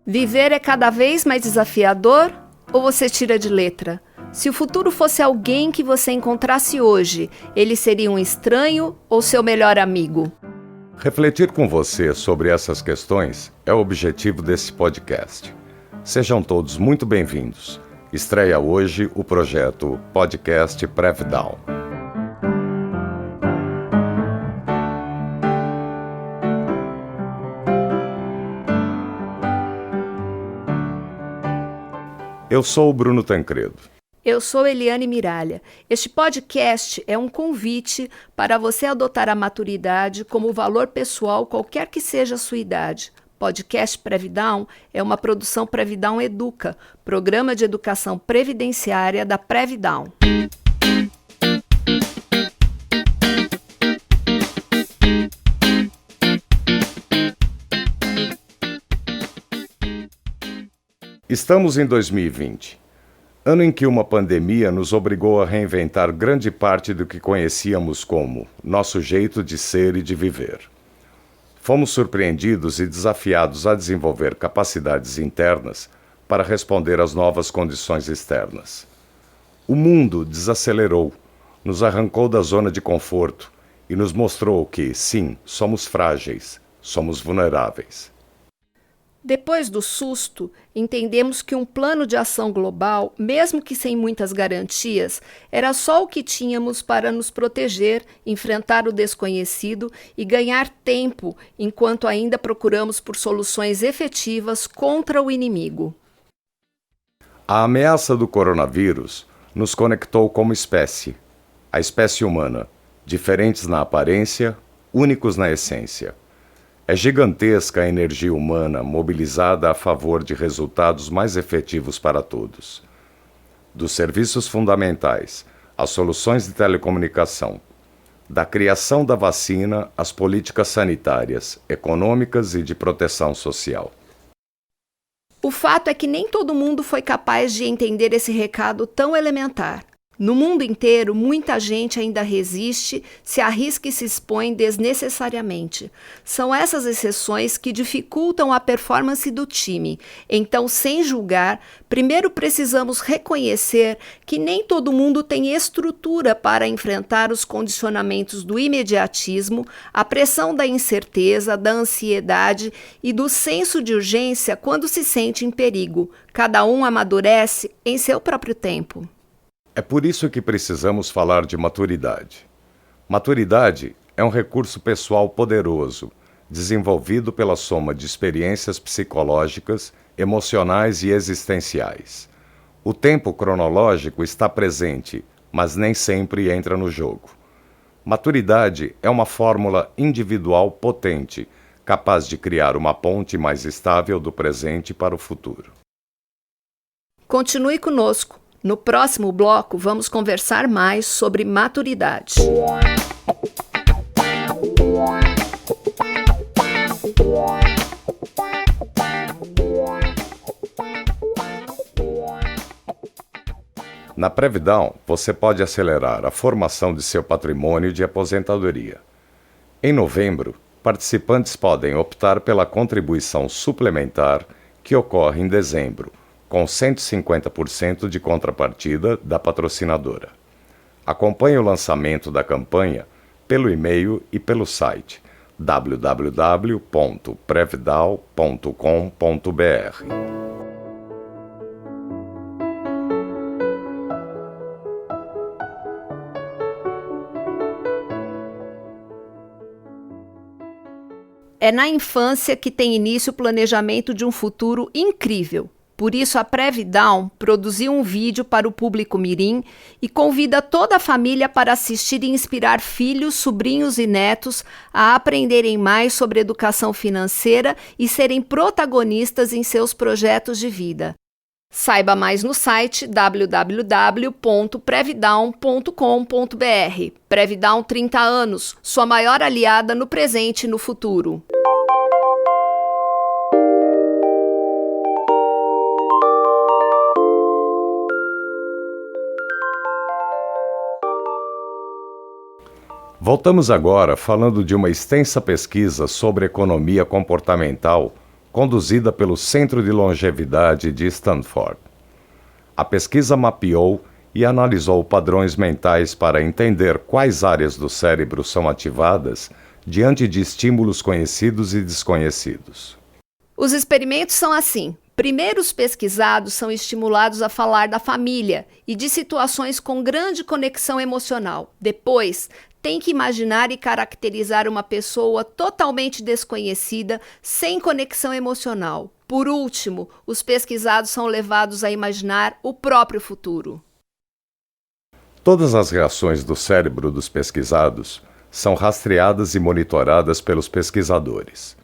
Viver é cada vez mais desafiador ou você tira de letra? Se o futuro fosse alguém que você encontrasse hoje, ele seria um estranho ou seu melhor amigo? Refletir com você sobre essas questões é o objetivo desse podcast. Sejam todos muito bem-vindos. Estreia hoje o projeto Podcast PrevDown. Eu sou o Bruno Tancredo. Eu sou Eliane Miralha. Este podcast é um convite para você adotar a maturidade como valor pessoal, qualquer que seja a sua idade. Podcast PrevDown é uma produção PrevDown Educa, programa de educação previdenciária da PrevDown. Estamos em 2020, ano em que uma pandemia nos obrigou a reinventar grande parte do que conhecíamos como nosso jeito de ser e de viver. Fomos surpreendidos e desafiados a desenvolver capacidades internas para responder às novas condições externas. O mundo desacelerou, nos arrancou da zona de conforto e nos mostrou que, sim, somos frágeis, somos vulneráveis. Depois do susto, entendemos que um plano de ação global, mesmo que sem muitas garantias, era só o que tínhamos para nos proteger, enfrentar o desconhecido e ganhar tempo enquanto ainda procuramos por soluções efetivas contra o inimigo. A ameaça do coronavírus nos conectou como espécie, a espécie humana, diferentes na aparência, únicos na essência. É gigantesca a energia humana mobilizada a favor de resultados mais efetivos para todos. Dos serviços fundamentais às soluções de telecomunicação, da criação da vacina às políticas sanitárias, econômicas e de proteção social. O fato é que nem todo mundo foi capaz de entender esse recado tão elementar. No mundo inteiro, muita gente ainda resiste, se arrisca e se expõe desnecessariamente. São essas exceções que dificultam a performance do time. Então, sem julgar, primeiro precisamos reconhecer que nem todo mundo tem estrutura para enfrentar os condicionamentos do imediatismo, a pressão da incerteza, da ansiedade e do senso de urgência quando se sente em perigo. Cada um amadurece em seu próprio tempo. É por isso que precisamos falar de maturidade. Maturidade é um recurso pessoal poderoso, desenvolvido pela soma de experiências psicológicas, emocionais e existenciais. O tempo cronológico está presente, mas nem sempre entra no jogo. Maturidade é uma fórmula individual potente, capaz de criar uma ponte mais estável do presente para o futuro. Continue conosco. No próximo bloco, vamos conversar mais sobre maturidade. Na PrevDown, você pode acelerar a formação de seu patrimônio de aposentadoria. Em novembro, participantes podem optar pela contribuição suplementar que ocorre em dezembro, com 150% de contrapartida da patrocinadora. Acompanhe o lançamento da campanha pelo e-mail e pelo site www.prevdown.com.br. É na infância que tem início o planejamento de um futuro incrível. Por isso, a PrevDown produziu um vídeo para o público mirim e convida toda a família para assistir e inspirar filhos, sobrinhos e netos a aprenderem mais sobre educação financeira e serem protagonistas em seus projetos de vida. Saiba mais no site www.prevdown.com.br. PrevDown 30 anos, sua maior aliada no presente e no futuro. Voltamos agora falando de uma extensa pesquisa sobre economia comportamental conduzida pelo Centro de Longevidade de Stanford. A pesquisa mapeou e analisou padrões mentais para entender quais áreas do cérebro são ativadas diante de estímulos conhecidos e desconhecidos. Os experimentos são assim. Primeiro, os pesquisados são estimulados a falar da família e de situações com grande conexão emocional. Depois, tem que imaginar e caracterizar uma pessoa totalmente desconhecida, sem conexão emocional. Por último, os pesquisados são levados a imaginar o próprio futuro. Todas as reações do cérebro dos pesquisados são rastreadas e monitoradas pelos pesquisadores.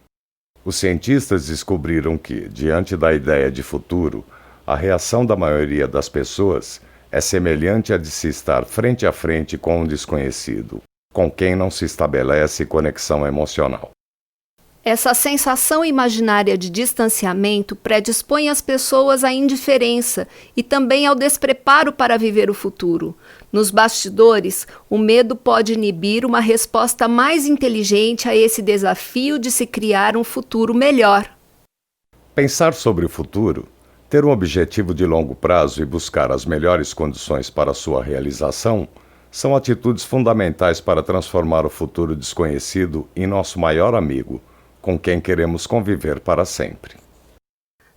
Os cientistas descobriram que, diante da ideia de futuro, a reação da maioria das pessoas é semelhante à de se estar frente a frente com um desconhecido, com quem não se estabelece conexão emocional. Essa sensação imaginária de distanciamento predispõe as pessoas à indiferença e também ao despreparo para viver o futuro. Nos bastidores, o medo pode inibir uma resposta mais inteligente a esse desafio de se criar um futuro melhor. Pensar sobre o futuro, ter um objetivo de longo prazo e buscar as melhores condições para sua realização são atitudes fundamentais para transformar o futuro desconhecido em nosso maior amigo, com quem queremos conviver para sempre.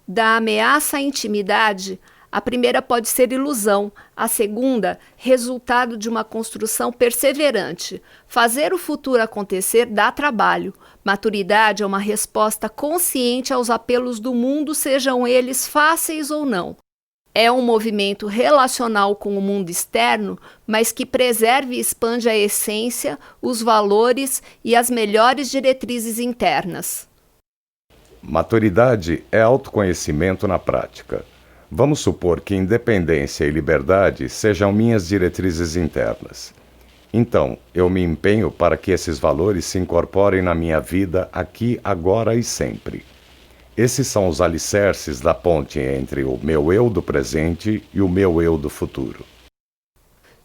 Da ameaça à intimidade, a primeira pode ser ilusão, a segunda, resultado de uma construção perseverante. Fazer o futuro acontecer dá trabalho. Maturidade é uma resposta consciente aos apelos do mundo, sejam eles fáceis ou não. É um movimento relacional com o mundo externo, mas que preserva e expande a essência, os valores e as melhores diretrizes internas. Maturidade é autoconhecimento na prática. Vamos supor que independência e liberdade sejam minhas diretrizes internas. Então, eu me empenho para que esses valores se incorporem na minha vida aqui, agora e sempre. Esses são os alicerces da ponte entre o meu eu do presente e o meu eu do futuro.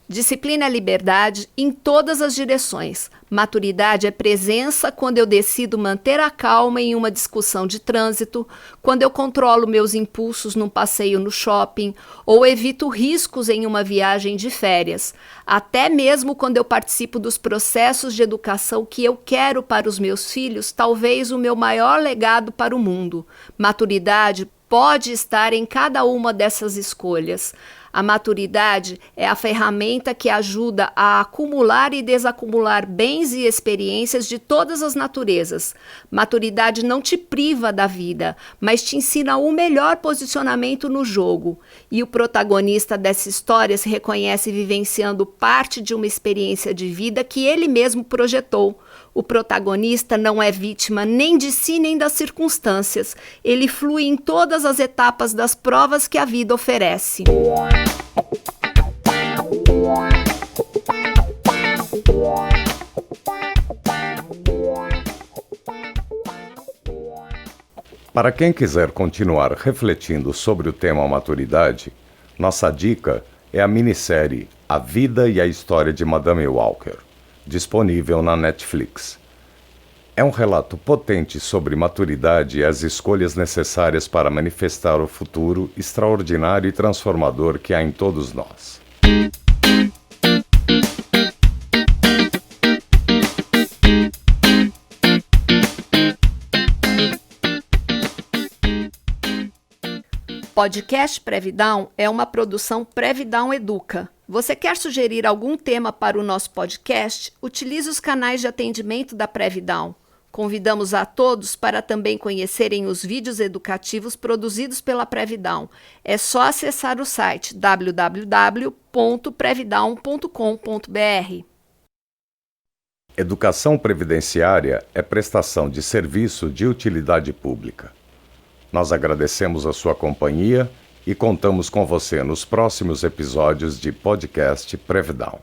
Disciplina é liberdade em todas as direções. Maturidade é presença quando eu decido manter a calma em uma discussão de trânsito, quando eu controlo meus impulsos num passeio no shopping ou evito riscos em uma viagem de férias, até mesmo quando eu participo dos processos de educação que eu quero para os meus filhos, talvez o meu maior legado para o mundo. Maturidade pode estar em cada uma dessas escolhas. A maturidade é a ferramenta que ajuda a acumular e desacumular bens e experiências de todas as naturezas. Maturidade não te priva da vida, mas te ensina o melhor posicionamento no jogo. E o protagonista dessa história se reconhece vivenciando parte de uma experiência de vida que ele mesmo projetou. O protagonista não é vítima nem de si nem das circunstâncias. Ele flui em todas as etapas das provas que a vida oferece. Para quem quiser continuar refletindo sobre o tema maturidade, nossa dica é a minissérie A Vida e a História de Madame Walker, disponível na Netflix. É um relato potente sobre maturidade e as escolhas necessárias para manifestar o futuro extraordinário e transformador que há em todos nós. Podcast Previdown é uma produção Previdown Educa. Você quer sugerir algum tema para o nosso podcast? Utilize os canais de atendimento da Previdown. Convidamos a todos para também conhecerem os vídeos educativos produzidos pela Previdown. É só acessar o site www.previdown.com.br. Educação previdenciária é prestação de serviço de utilidade pública. Nós agradecemos a sua companhia e contamos com você nos próximos episódios de Podcast Previdown.